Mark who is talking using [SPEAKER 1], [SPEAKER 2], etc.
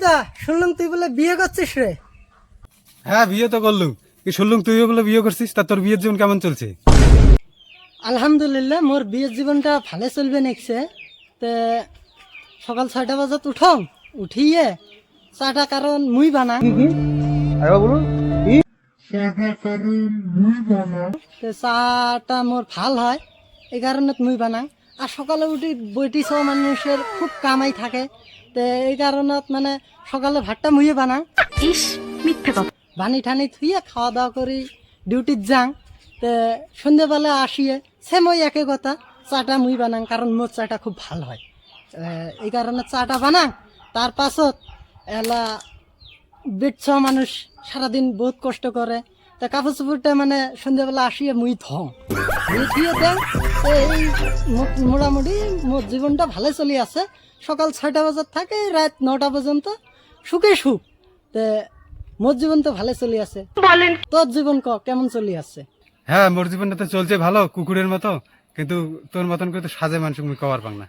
[SPEAKER 1] দা, শুনলাম তুই বলে বিয়ে করছিস রে?
[SPEAKER 2] হ্যাঁ, বিয়ে তো করলুম। কি শুনলুম তুইও বলে বিয়ে করছিস, তা তোর বিয়ের জীবন কেমন চলছে?
[SPEAKER 1] আলহামদুলিল্লাহ, মোর বিয়ের জীবনটা ভালো চলবে নেকছে। তে সকাল 6টা বাজাত উঠং, উঠিয়ে চাটা কারণ মুই বানাং। তে চাটা মোর ভাল হয়, এই কারণে মুই বানাং। আর সকালে উঠি বইটি সব মানুষের খুব কামাই থাকে, তে এই কারণত মানে সকালে ভাতটা মুইয়ে বানাং।
[SPEAKER 3] ইস, মিথ্যে কথা।
[SPEAKER 1] বানি ঠানি থুইয়ে খাওয়া দাওয়া করি ডিউটিত যাং। তে সন্ধ্যেবেলা আসিয়ে সেম ওই একে কথা, চাটা মুই বানাং কারণ মোর চাটা খুব ভাল হয়। এই কারণে চাটা বানাং। তার পাছত এলা বেটছ মানুষ সারাদিন বহুত কষ্ট করে, তা কাপড় চোপড়টা মানে সন্ধ্যেবেলা আসিয়ে মুই ধং, মুই ধুয়ে দেন। এই মোটামুটি মোর জীবনটা ভালো চলি আছে। সকাল 6টা বাজার থাকে রাত 9টা পর্যন্ত সুখে সুখ। তে মোর জীবন তো ভালো চলি আছে।
[SPEAKER 3] বলেন
[SPEAKER 1] তোর জীবন কেমন চলি আছে?
[SPEAKER 2] হ্যাঁ, মোর জীবনটা তো চলছে ভালো কুকুরের মতো, কিন্তু তোর মতন করে তো সাজে মানুষ মুই কবার পাং না।